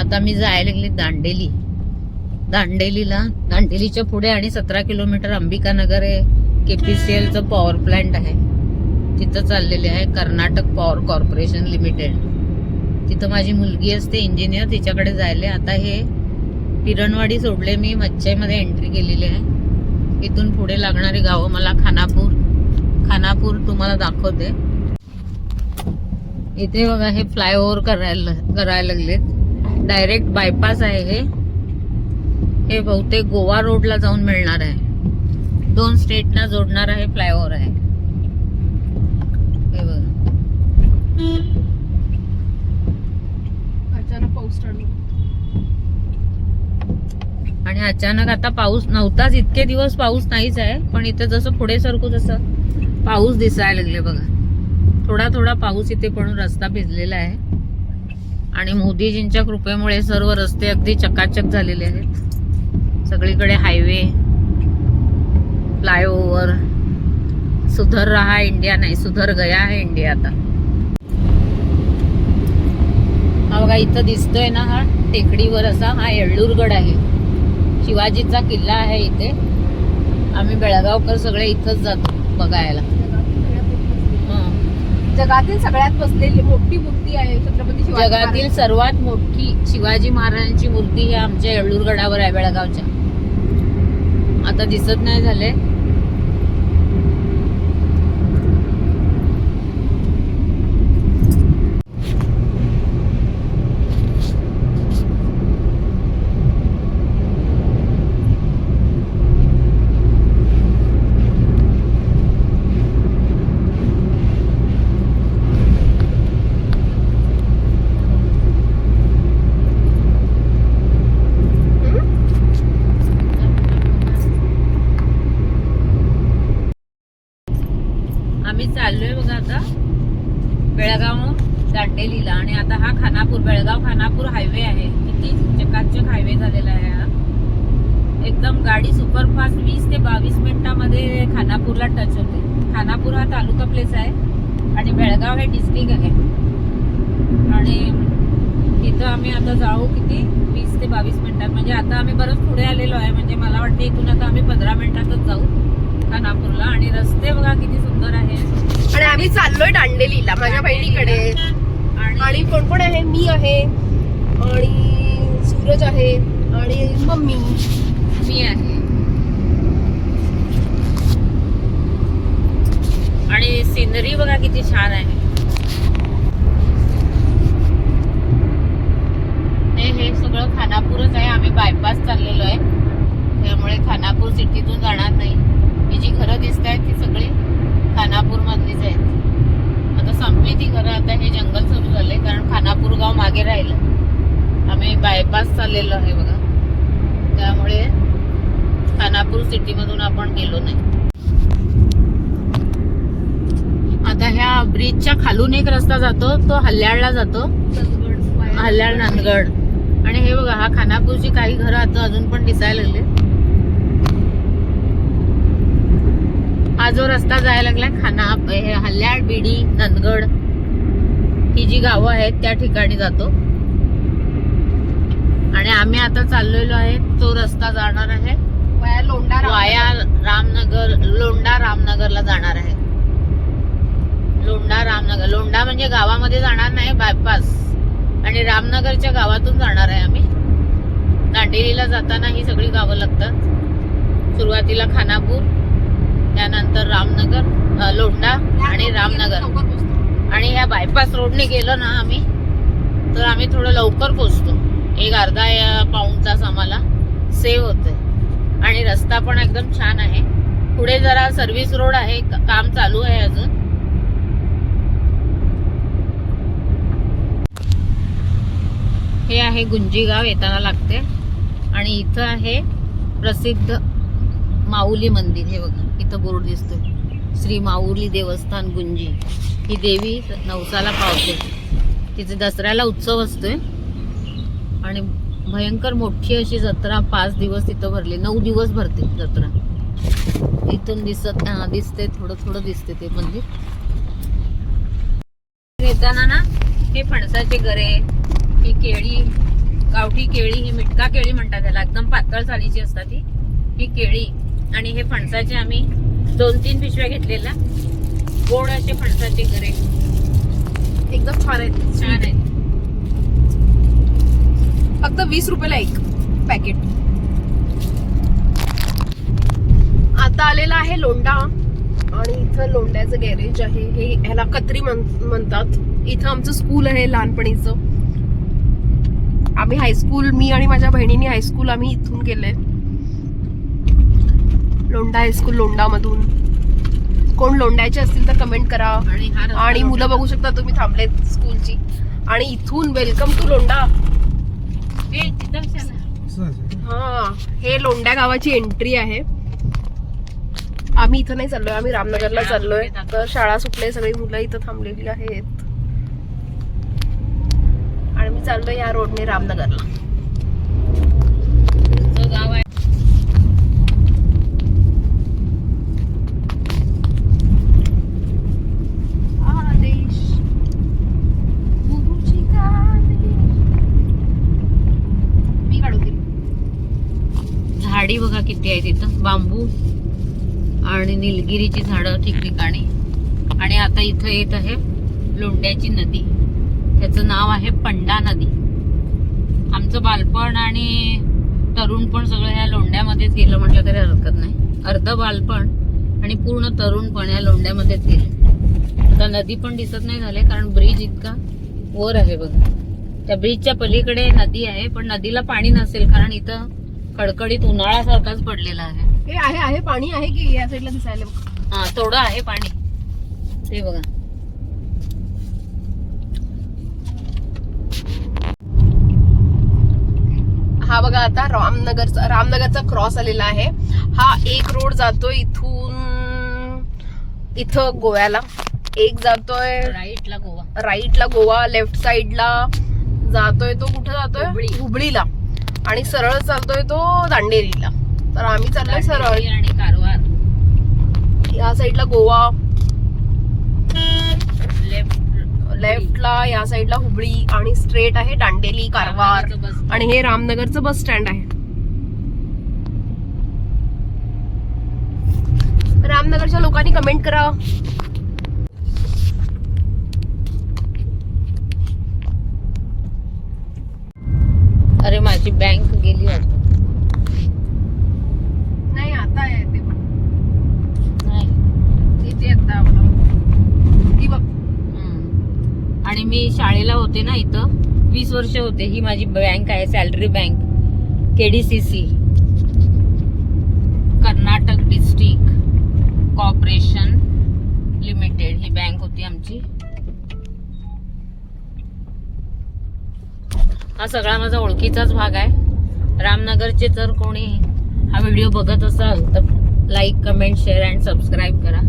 आता मी जायला लागले दांडेलीच्या पुढे आणि 17 किलोमीटर अंबिकानगर आहे. KPCL चं पॉवर प्लांट आहे, तिथं चाललेले आहे. Karnataka power corporation limited. तिथं माझी मुलगी असते इंजिनियर, तिच्याकडे जायले. आता हे पिरणवाडी सोडले मी, मच्छईमध्ये एंट्री केलेली आहे. इथून पुढे लागणारी गावं मला खानापूर तुम्हाला दाखवते. इथे बघा हे फ्लायओव्हर करायला लागलेत. डायरेक्ट बायपास आहे हे बहुतेक गोवा रोडला जाऊन मिळणार आहे. 2 स्टेटना जोडणार आहे फ्लायओव्हर आहे हे बघा. अचानक पाऊस चालू आणि अचानक आता पाऊस नव्हताच, इतके दिवस पाऊस नाहीच आहे. पण इथे जसं पुढे सरकू तसं पाऊस दिसायला लागले बघा. थोडा पाऊस इथे पडून रस्ता भिजलेला आहे. आणि मोदीजींच्या कृपेमुळे सर्व रस्ते अगदी चकाचक झालेले आहेत. सगळीकडे हायवे, फ्लायओव्हर. सुधर रहा इंडिया नाही, सुधर गया है इंडिया. आता हा बघा इथं दिसतोय ना, हा टेकडीवर असा हा येळ्ळूरगड आहे. शिवाजीचा किल्ला आहे इथे. आम्ही बेळगावकर सगळे इथंच जातो बघायला. जगातील सगळ्यात बसलेली मोठी मूर्ती आहे छत्रपती शिवाजी. जगातील सर्वात मोठी शिवाजी महाराजांची मूर्ती ही आमच्या येळ्ळूरगडावर आहे बेळगावच्या. आता दिसत नाही झाले. आम्ही चाललोय बघा आता बेळगाव दांडेलीला. आणि आता हा बेळगाव खानापूर हायवे आहे. किती चकाचक हायवे झालेला आहे हा. एकदम गाडी सुपरफास्ट 20 ते 22 मिनिटांमध्ये खानापूरला टच होते. खानापूर हा तालुका प्लेस आहे आणि बेळगाव हे डिस्ट्रिक्ट आहे. आणि तिथं आम्ही आता जाऊ किती 20 ते 22 मिनिटात. म्हणजे आता आम्ही बरंच पुढे आलेलो आहे. म्हणजे मला वाटतं इथून आता आम्ही 15 मिनिटातच जाऊ खानापूरला. आणि रस्ते बघा किती सुंदर आहेत. आणि आम्ही चाललोय दांडेलीला माझ्या बहिणीकडे. आणि कोण कोण आहे? मी आहे आणि सूरज आहे आणि मम्मी मी आहे. आणि सिनरी बघा किती छान आहे. हे सगळं खानापूरच आहे. आम्ही बायपास चाललेलो आहे, त्यामुळे खानापूर सिटीतून जाणार नाही. ही जी घरं दिसत आहेत ती सगळी खानापूर मधलीच आहेत. आता संपली ती घरं. आता हे जंगल सुरू झाले कारण खानापूर गाव मागे राहिलं. आम्ही बायपास चाललेलो आहे बघा, त्यामुळे खानापूर सिटी मधून आपण गेलो नाही. आता ह्या ब्रिजच्या खालून एक रस्ता जातो, तो हल्याळला जातो, हल्याळ नांदगड. आणि हे बघा हा खानापूरची काही घरं आता अजून पण दिसायला लागले. हा जो रस्ता जायला लागलाय हल्याळ, बीडी, नंदगड ही जी गावं आहेत त्या ठिकाणी जातो. आणि आम्ही आता चाललेलो आहे तो रस्ता जाणार आहे वाया लोंढा रामनगरला जाणार आहे. लोंढा म्हणजे गावामध्ये जाणार नाही, बायपास. आणि रामनगरच्या गावातून जाणार आहे आम्ही. दांडेलीला जाताना ही सगळी गावं लागतात. सुरुवातीला खानापूर, त्यानंतर रामनगर, लोंढा आणि रामनगर. आणि ह्या बायपास रोडने गेलो ना आम्ही तर आम्ही थोडं लवकर पोहोचतो. एक अर्धा पाऊण तास आम्हाला सेव्ह होते. आणि रस्ता पण एकदम छान आहे. पुढे जरा सर्व्हिस रोड आहे, काम चालू आहे अजून. हे आहे गुंजी गाव, येताना लागते. आणि इथं आहे प्रसिद्ध माऊली मंदिर. हे बघा इथं बोर्ड दिसतोय, श्री माऊली देवस्थान गुंजी. ही देवी नवसाला पावते. तिचे दसऱ्याला उत्सव असतोय आणि भयंकर मोठी अशी जत्रा 5 दिवस तिथं भरली. 9 दिवस भरते जत्रा. इथून दिसते थोडं दिसते ते मंदिर. येताना ना हे फणसाचे गरे, ही केळी गावठी केळी, ही मिटका केळी म्हणतात त्याला, एकदम पातळ सालीची असतात ही केळी. आणि हे फणसाचे आम्ही 2-3 पिशव्या घेतलेल्या, गोड असे फणसाचे गरे, एकदम छान आहेत. छान आहेत. फक्त 20 रुपयाला एक पॅकेट. आता आलेला आहे लोंढा आणि इथं लोंढ्याचं गॅरेज आहे. हे ह्याला कत्री म्हणतात. इथं आमचं स्कूल आहे लहानपणीचं. आम्ही हायस्कूल, मी आणि माझ्या बहिणीने हायस्कूल आम्ही इथून केलंय, लोंढा हायस्कूल लोंढा मधून. कोण लोंढ्याचे असतील तर कमेंट करा. आणि मुलं बघू शकता तुम्ही थांबलेत स्कूलची. आणि इथून वेलकम टू लोंढा. हा, हे लोंढ्या गावाची एंट्री आहे. आम्ही इथं नाही चाललोय, आम्ही रामनगरला चाललोय. तर शाळा सुटले, सगळी मुलं इथं थांबलेली आहेत आणि मी चाललोय या रोडने रामनगरला. गाव आहे. झाडी बघा किती आहे तिथं, बांबू आणि निलगिरीची झाडं ठिकठिकाणी. आणि आता इथं येत आहे लोंढ्याची नदी, त्याचं नाव आहे पंडा नदी. आमचं बालपण आणि तरुणपण सगळं ह्या लोंढ्यामध्येच गेलं म्हटलं तरी हरकत नाही. अर्ध बालपण आणि पूर्ण तरुणपण या लोंढ्यामध्येच गेले. आता नदी पण दिसत नाही झाले, कारण ब्रिज इतका वर आहे बघा. त्या ब्रिजच्या पलीकडे नदी आहे, पण नदीला पाणी नसेल, कारण इथं कडकडीत उन्हाळ्यासारखाच पडलेला आहे. हे आहे पाणी आहे की या साईडला दिसायला? हा, थोडं आहे पाणी, ते बघा. हा बघा, आता रामनगरचा क्रॉस आलेला आहे. हा एक रोड जातोय इथं गोव्याला, एक जातोय राईटला गोवा, लेफ्ट साइडला जातोय तो कुठे जातोय, हुबळीला, आणि सरळ चालतोय तो दांडेलीला. तर आम्ही चाललोय सरळ आणि कारवार. या साईडला गोवा, लेफ्टला या साईडला हुबळी, आणि स्ट्रेट आहे दांडेली, कारवार. आणि हे रामनगरचं बस स्टँड आहे. रामनगरच्या लोकांनी कमेंट करा. अरे माझी बँक गेली वाटतं. नाही, आता आहे ते पण नाही इथे आता ती बघ. आणि मी शाळेला होते ना इथं, 20 वर्ष होते. ही माझी बँक आहे, salary bank, KDCC, Karnataka district corporation limited, ही बँक होती आमची. हा सगळा माझा ओळखीचाच भाग आहे. रामनगरचे जर कोणी हा व्हिडिओ बघत असाल तर like, comment, share and subscribe करा.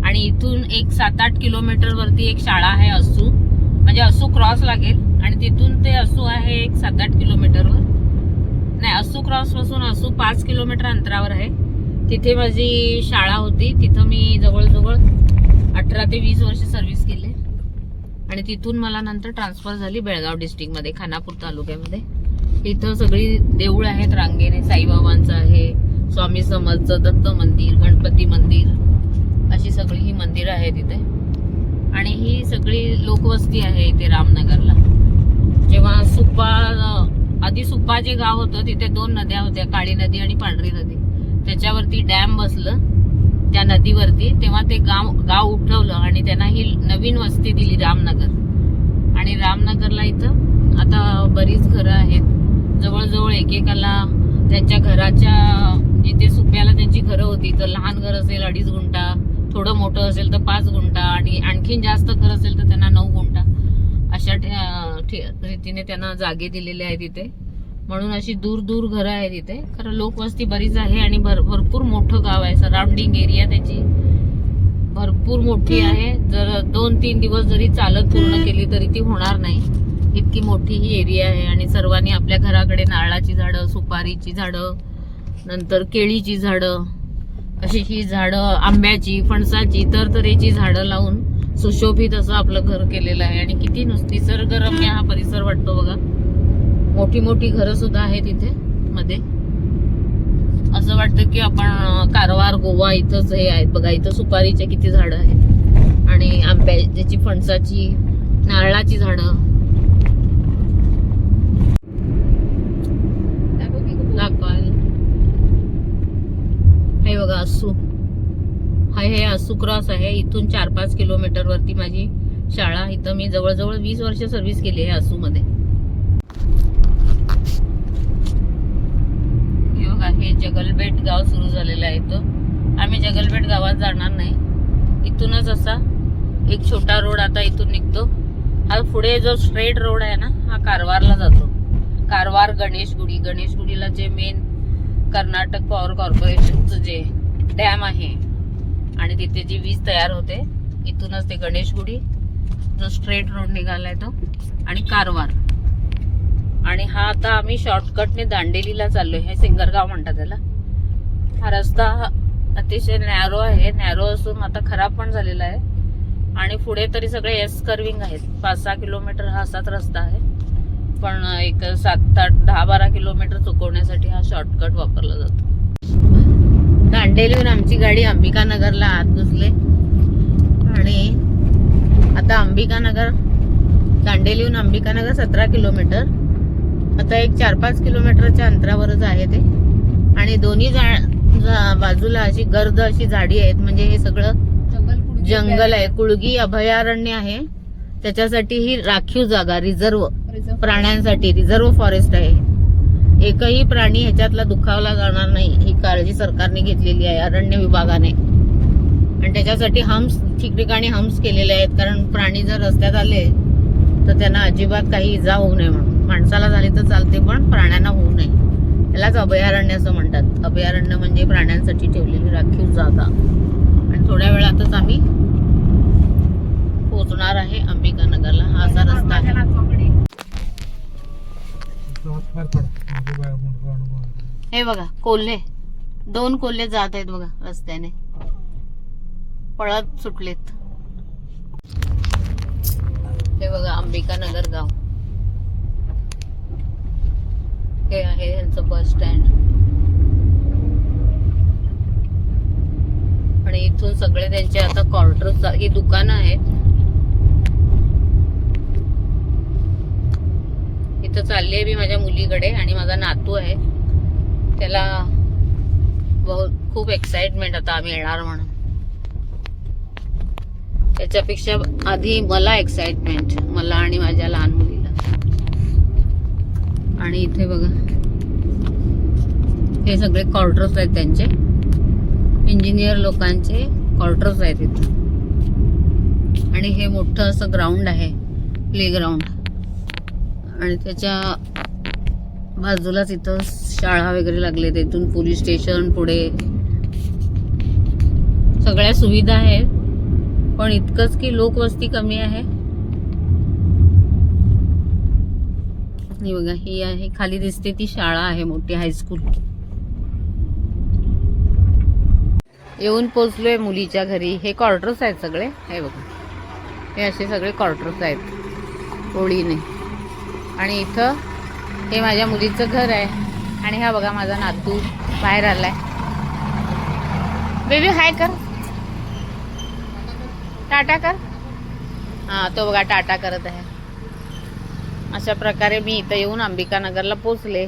आणि इथून एक 7-8 किलोमीटर वरती एक शाळा आहे, असू, म्हणजे असू क्रॉस लागेल, आणि तिथून ते असू आहे एक 7-8 किलोमीटरवर. नाही, असू क्रॉस पासून असू 5 किलोमीटर अंतरावर आहे. तिथे माझी शाळा होती. तिथं मी जवळजवळ 18 ते 20 वर्ष सर्व्हिस केले. आणि तिथून मला नंतर ट्रान्सफर झाली बेळगाव डिस्ट्रिक्टमध्ये, खानापूर तालुक्यामध्ये. इथं सगळी देऊळ आहेत रांगेने. साईबाबांचं आहे, स्वामी समर्थचं, दत्त मंदिर, गणपती मंदिर, अशी सगळी ही मंदिरं आहेत इथे. आणि ही सगळी लोकवस्ती आहे इथे रामनगरला. जेव्हा आधी सुप्पा जे गाव होतं तिथे 2 नद्या होत्या, काळी नदी आणि पांढरी नदी. त्याच्यावरती डॅम बसलं त्या नदीवरती, तेव्हा ते गाव उठवलं आणि त्यांना ही नवीन वस्ती दिली रामनगर. आणि रामनगरला इथं आता बरीच घरं आहेत. जवळजवळ एकेकाला त्यांच्या घराच्या, जिथे सुप्याला त्यांची घरं होती, तर लहान घर असेल 2.5 गुंठा, थोडं मोठं असेल तर 5 गुंठा, आणि आणखीन जास्त घर असेल तर त्यांना 9 गुंठा, अशा रीतीने त्यांना जागे दिलेले आहेत इथे. म्हणून अशी दूर दूर घरं आहेत इथे. खरं लोकवस्ती बरीच आहे आणि भरपूर मोठं गाव आहे. सराउंडिंग एरिया त्याची भरपूर मोठी आहे. जर 2-3 दिवस जरी चालत पूर्ण केली तरी ती होणार नाही, इतकी मोठी ही एरिया आहे. आणि सर्वांनी आपल्या घराकडे नारळाची झाडं, सुपारीची झाडं, नंतर केळीची झाडं, अशी ही झाडं, आंब्याची, फणसाची, तरतरीची झाडं लावून सुशोभित असं आपलं घर केलेलं आहे. आणि किती निसर्गरम्य हा परिसर वाटतो बघा. मोठी मोठी घरं सुद्धा आहेत इथे मध्ये. असं वाटतं की आपण कारवार गोवा इथंच हे आहेत बघा. इथं सुपारीचे किती झाडं आहेत आणि आंब्याची, फणसाची, नारळाची झाडं. हे बघा अस्सू, हे अस्सू क्रॉस आहे. इथून 4-5 किलोमीटर वरती माझी शाळा. इथं मी जवळजवळ 20 वर्ष सर्व्हिस केली आहे अस्सू मध्ये. हे बघा, हे जगलबेट गाव सुरू झालेलं आहे. इथं आम्ही जगलबेट गावात जाणार नाही. इथूनच असा एक छोटा रोड आता इथून निघतो. हा पुढे जो स्ट्रेट रोड आहे ना, हा कारवारला जातो. कारवार गणेशगुडी. गणेशगुडीला जे मेन कर्नाटक पॉवर कॉर्पोरेशनचं जे डॅम आहे आणि तिथे जी वीज तयार होते, इथूनच ते गणेशगुडी जो स्ट्रेट रोड निघालाय तो, आणि कारवार. आणि हा आता आम्ही शॉर्टकटने दांडेलीला चाललोय. हे सिंगरगाव म्हणतात त्याला. हा रस्ता अतिशय नॅरो आहे. नॅरो असून आता खराब पण झालेला आहे. आणि पुढे तरी सगळे एस कर्विंग आहेत. 5-6 किलोमीटर हा असाच रस्ता आहे. पण एक 7-8, 10-12 किलोमीटर चुकवण्यासाठी हा शॉर्टकट वापरला जातो. दांडेलीहून आमची गाडी अंबिकानगरला आत घुसले आणि आता अंबिकानगर, दांडेलीहून अंबिकानगर 17 किलोमीटर. आता एक 4-5 किलोमीटरच्या अंतरावरच आहे ते. आणि दोन्ही बाजूला अशी गर्द अशी झाडी आहेत. म्हणजे हे सगळं जंगल आहे. कुळगी अभयारण्य आहे. त्याच्यासाठी ही राखीव जागा, रिझर्व प्राण्यांसाठी रिझर्व फॉरेस्ट आहे. एकही प्राणी ह्याच्यातला दुखावला जाणार नाही, ही काळजी सरकारने घेतलेली आहे, अरण्य विभागाने. आणि त्याच्यासाठी हम्स, ठिकठिकाणी हम्स केलेले आहेत. कारण प्राणी जर रस्त्यात आले तर त्यांना अजिबात काही इजा होऊ नये म्हणून. माणसाला झाली तर चालते पण प्राण्यांना होऊ नये. त्यालाच अभयारण्य असं म्हणतात. अभयारण्य म्हणजे प्राण्यांसाठी ठेवलेली राखीव जागा. आणि थोड्या वेळातच आम्ही पोहोचणार आहे अंबिकानगरला. हा असा रस्ता आहे. हे बघा कोल्हे, 2 कोल्हे जात आहेत बघा रस्त्याने, पळत सुटलेत. हे बघा अंबिकानगर गाव. हे आहे यांचं बस स्टँड. आणि इथून सगळे त्यांचे आता क्वार्टर्स, ही दुकानं आहेत. इथं चालली आहे मी माझ्या मुलीकडे आणि माझा नातू आहे. त्याला खूप एक्साइटमेंट आता आम्ही येणार म्हणून. त्याच्यापेक्षा आधी मला एक्साइटमेंट, मला आणि माझ्या लहान मुलीला. आणि इथे बघा हे सगळे क्वार्टर्स आहेत त्यांचे, इंजिनियर लोकांचे क्वार्टर्स आहेत इथे. आणि हे मोठं असं ग्राउंड आहे, प्ले ग्राउंड. आणि त्याच्या बाजूलाच इथं शाळा वगैरे लागले. तिथून पोलीस स्टेशन, पुढे सगळ्या सुविधा आहेत. पण इतकंच की लोकवस्ती कमी आहे. ही बघा, ही आहे खाली दिसते ती शाळा आहे, मोठी हायस्कूल. येऊन पोचलोय मुलीच्या घरी. हे क्वार्टर्स आहेत सगळे. हे बघा, हे असे सगळे क्वार्टर्स आहेत ओळीने. आणि इथं हे माझ्या मुलीचं घर आहे. आणि हा बघा माझा नातू बाहेर आलाय. बेबी हाय कर, टाटा कर. हा, तो बघा टाटा करत आहे. अशा प्रकारे मी इथं येऊन अंबिकानगरला पोचले.